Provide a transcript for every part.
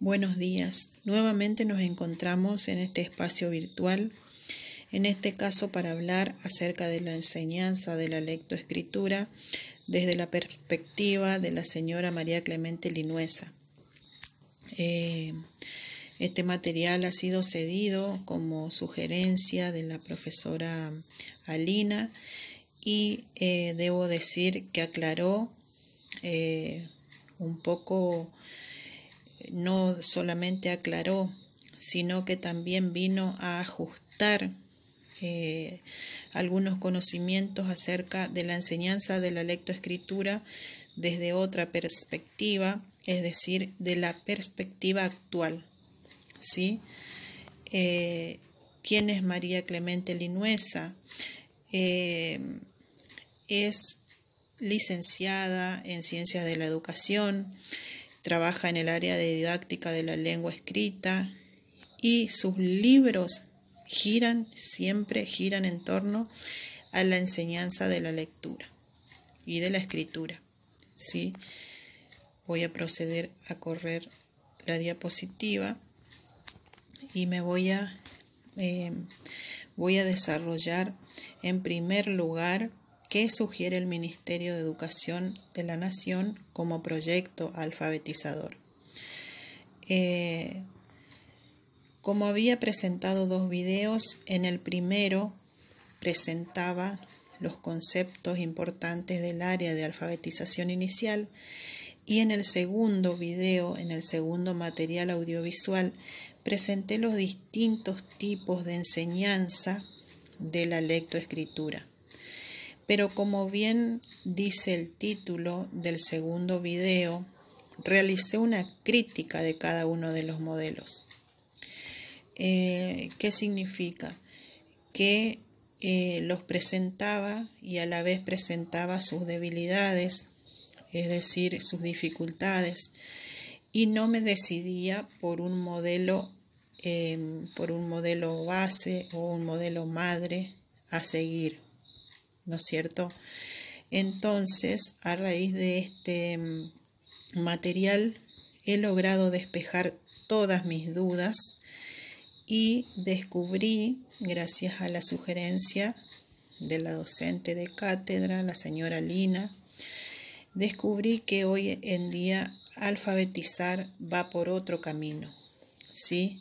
Buenos días. Nuevamente nos encontramos en este espacio virtual, en este caso para hablar acerca de la enseñanza de la lectoescritura desde la perspectiva de la señora María Clemente Linuesa. Este material ha sido cedido como sugerencia de la profesora Alina y debo decir que aclaró un poco. No solamente aclaró, sino que también vino a ajustar algunos conocimientos acerca de la enseñanza de la lectoescritura desde otra perspectiva, es decir, de la perspectiva actual. ¿Sí? ¿Quién es María Clemente Linuesa? Es licenciada en Ciencias de la Educación, trabaja en el área de didáctica de la lengua escrita y sus libros siempre giran en torno a la enseñanza de la lectura y de la escritura. ¿Sí? Voy a proceder a correr la diapositiva y me voy a desarrollar en primer lugar ¿qué sugiere el Ministerio de Educación de la Nación como proyecto alfabetizador? Como había presentado 2 videos, en el primero presentaba los conceptos importantes del área de alfabetización inicial y en el segundo video, en el segundo material audiovisual, presenté los distintos tipos de enseñanza de la lectoescritura. Pero como bien dice el título del segundo video, realicé una crítica de cada uno de los modelos. ¿Qué significa? Que los presentaba y a la vez presentaba sus debilidades, es decir, sus dificultades, y no me decidía por un modelo base o un modelo madre a seguir. ¿No es cierto? Entonces, a raíz de este material, he logrado despejar todas mis dudas y descubrí, gracias a la sugerencia de la docente de cátedra, la señora Lina, descubrí que hoy en día alfabetizar va por otro camino, ¿sí?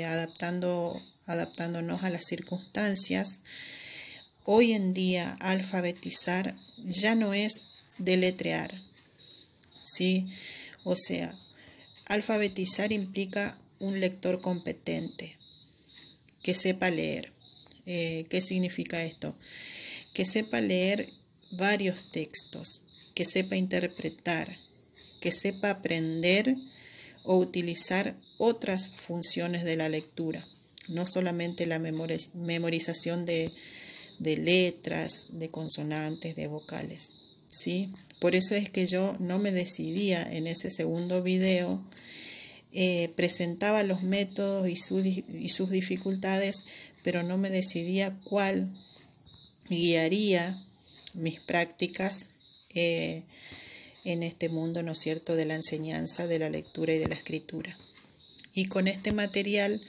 Adaptándonos a las circunstancias. Hoy en día alfabetizar ya no es deletrear, ¿sí? O sea, alfabetizar implica un lector competente, que sepa leer. ¿Qué significa esto? Que sepa leer varios textos, que sepa interpretar, que sepa aprender o utilizar otras funciones de la lectura, no solamente la memorización de letras, de consonantes, de vocales, ¿sí? Por eso es que yo no me decidía en ese segundo video, presentaba los métodos y sus dificultades, pero no me decidía cuál guiaría mis prácticas en este mundo, ¿no es cierto?, de la enseñanza, de la lectura y de la escritura. Y con este material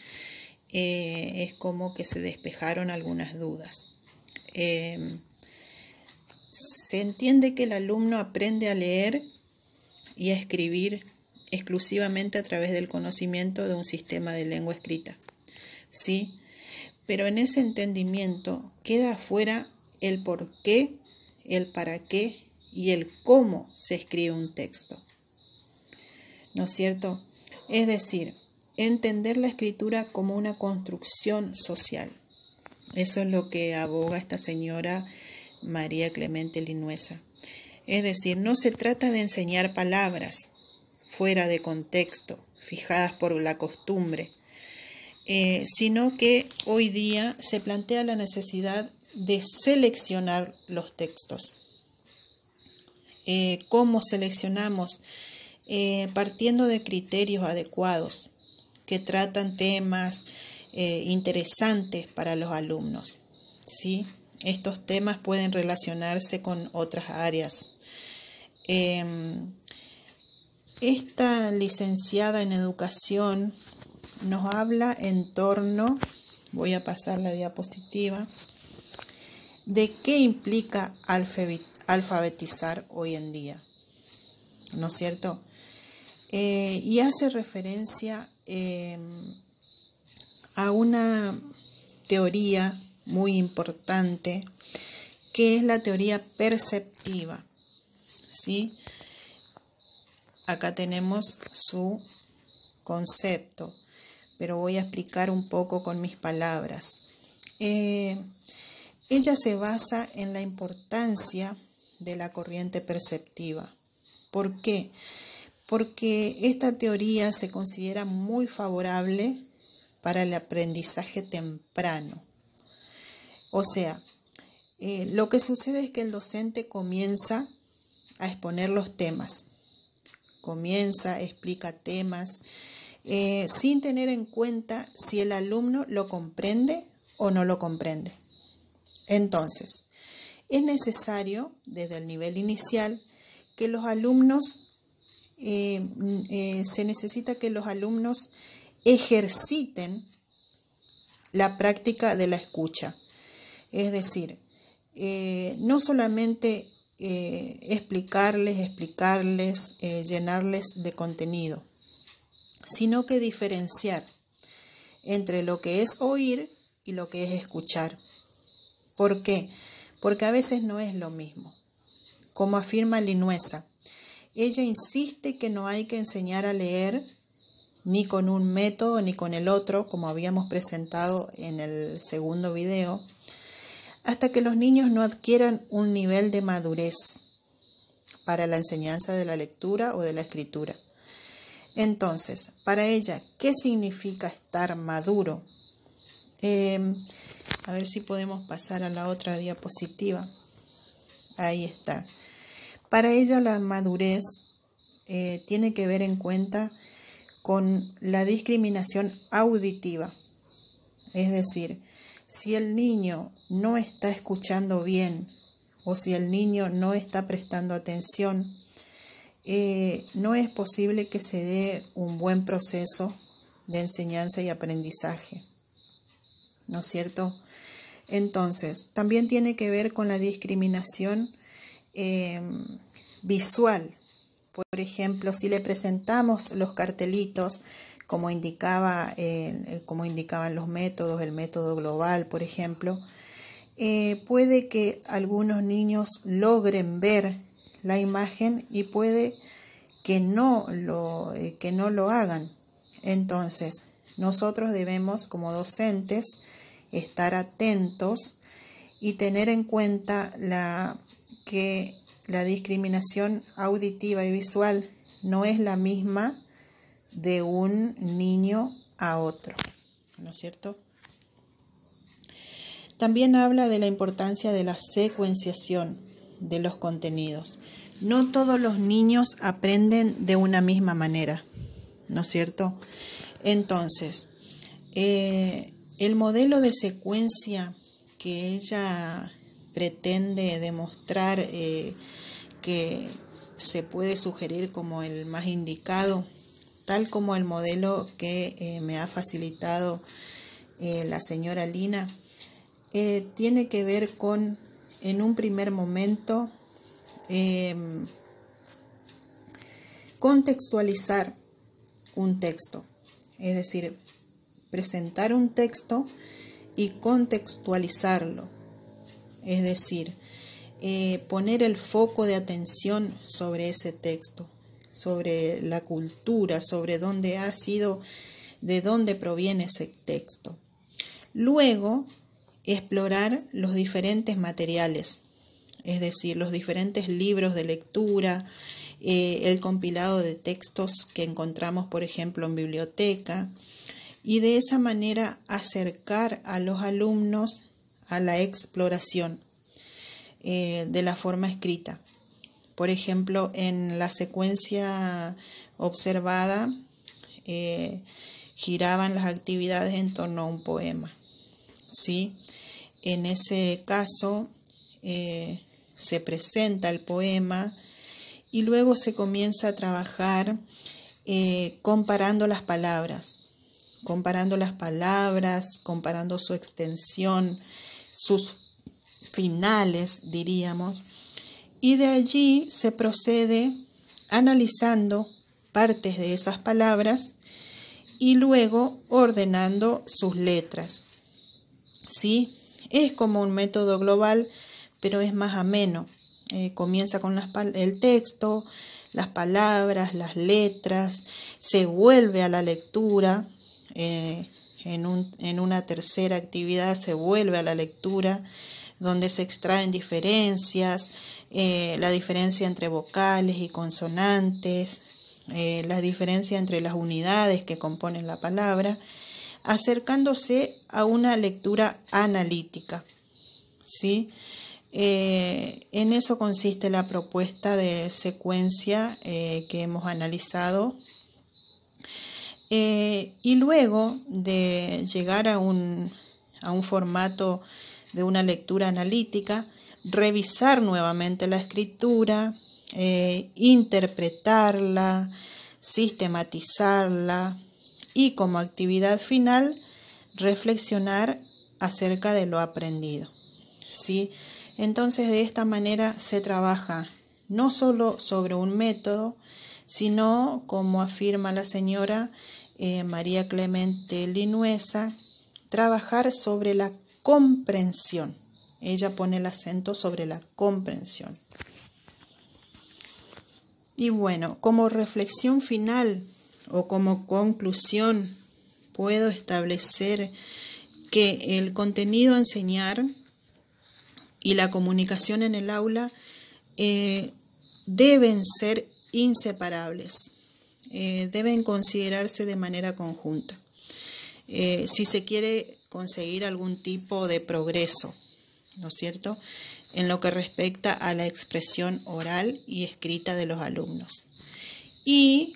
es como que se despejaron algunas dudas. Se entiende que el alumno aprende a leer y a escribir exclusivamente a través del conocimiento de un sistema de lengua escrita, ¿sí? Pero en ese entendimiento queda afuera el por qué, el para qué y el cómo se escribe un texto, ¿no es cierto? Es decir, entender la escritura como una construcción social. Eso es lo que aboga esta señora María Clemente Linuesa. Es decir, no se trata de enseñar palabras fuera de contexto, fijadas por la costumbre, sino que hoy día se plantea la necesidad de seleccionar los textos. ¿Cómo seleccionamos? Partiendo de criterios adecuados que tratan temas interesantes para los alumnos, ¿sí? Estos temas pueden relacionarse con otras áreas. Esta licenciada en educación nos habla en torno, voy a pasar la diapositiva, de qué implica alfabetizar hoy en día, ¿no es cierto? Y hace referencia a una teoría muy importante, que es la teoría perceptiva, ¿sí? Acá tenemos su concepto, pero voy a explicar un poco con mis palabras. Ella se basa en la importancia de la corriente perceptiva. ¿Por qué? Porque esta teoría se considera muy favorable para el aprendizaje temprano. O sea, lo que sucede es que el docente comienza a exponer los temas, explica temas, sin tener en cuenta si el alumno lo comprende o no lo comprende. Entonces, es necesario, desde el nivel inicial, que los alumnos, se necesita que los alumnos ejerciten la práctica de la escucha. Es decir, no solamente explicarles, llenarles de contenido, sino que diferenciar entre lo que es oír y lo que es escuchar. ¿Por qué? Porque a veces no es lo mismo. Como afirma Linuesa, ella insiste que no hay que enseñar a leer ni con un método ni con el otro, como habíamos presentado en el segundo video, hasta que los niños no adquieran un nivel de madurez para la enseñanza de la lectura o de la escritura. Entonces, para ella, ¿qué significa estar maduro? A ver si podemos pasar a la otra diapositiva. Ahí está. Para ella la madurez tiene que ver en cuenta con la discriminación auditiva. Es decir, si el niño no está escuchando bien o si el niño no está prestando atención, no es posible que se dé un buen proceso de enseñanza y aprendizaje, ¿no es cierto? Entonces, también tiene que ver con la discriminación visual. Por ejemplo, si le presentamos los cartelitos, como indicaban los métodos, el método global, por ejemplo, puede que algunos niños logren ver la imagen y puede que no lo hagan. Entonces, nosotros debemos, como docentes, estar atentos y tener en cuenta que la discriminación auditiva y visual no es la misma de un niño a otro, ¿no es cierto? También habla de la importancia de la secuenciación de los contenidos. No todos los niños aprenden de una misma manera, ¿no es cierto? Entonces, el modelo de secuencia que ella pretende demostrar que se puede sugerir como el más indicado, tal como el modelo que me ha facilitado la señora Lina, tiene que ver con, en un primer momento, contextualizar un texto, es decir, presentar un texto y contextualizarlo, es decir, poner el foco de atención sobre ese texto, sobre la cultura, sobre dónde ha sido, de dónde proviene ese texto. Luego, explorar los diferentes materiales, es decir, los diferentes libros de lectura, el compilado de textos que encontramos, por ejemplo, en biblioteca, y de esa manera acercar a los alumnos a la exploración de la forma escrita. Por ejemplo, en la secuencia observada, giraban las actividades en torno a un poema, ¿sí? En ese caso, se presenta el poema y luego se comienza a trabajar comparando las palabras, comparando su extensión, sus finales, diríamos, y de allí se procede analizando partes de esas palabras y luego ordenando sus letras. ¿Sí? Es como un método global, pero es más ameno. Comienza con el texto, las palabras, las letras, se vuelve a la lectura, en una tercera actividad se vuelve a la lectura, donde se extraen diferencias, la diferencia entre vocales y consonantes, la diferencia entre las unidades que componen la palabra, acercándose a una lectura analítica, ¿sí? En eso consiste la propuesta de secuencia que hemos analizado. Y luego de llegar a un formato de una lectura analítica, revisar nuevamente la escritura, interpretarla, sistematizarla y como actividad final reflexionar acerca de lo aprendido, ¿sí? Entonces de esta manera se trabaja no solo sobre un método, sino, como afirma la señora María Clemente Linuesa, trabajar sobre la comprensión. Ella pone el acento sobre la comprensión. Y bueno, como reflexión final o como conclusión, puedo establecer que el contenido a enseñar y la comunicación en el aula deben ser inseparables, deben considerarse de manera conjunta. Si se quiere conseguir algún tipo de progreso, ¿no es cierto?, en lo que respecta a la expresión oral y escrita de los alumnos. Y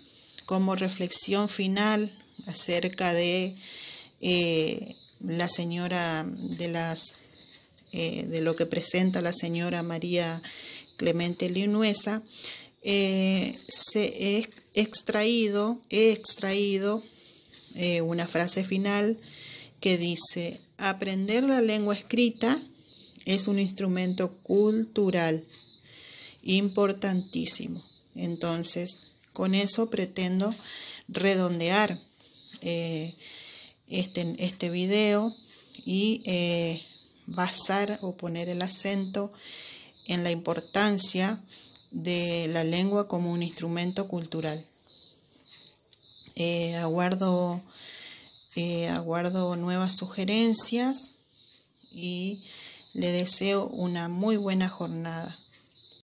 como reflexión final acerca de la señora de lo que presenta la señora María Clemente Linuesa, he extraído una frase final que dice: aprender la lengua escrita es un instrumento cultural importantísimo. Entonces, con eso pretendo redondear este video y basar o poner el acento en la importancia de la lengua como un instrumento cultural. Aguardo nuevas sugerencias y le deseo una muy buena jornada.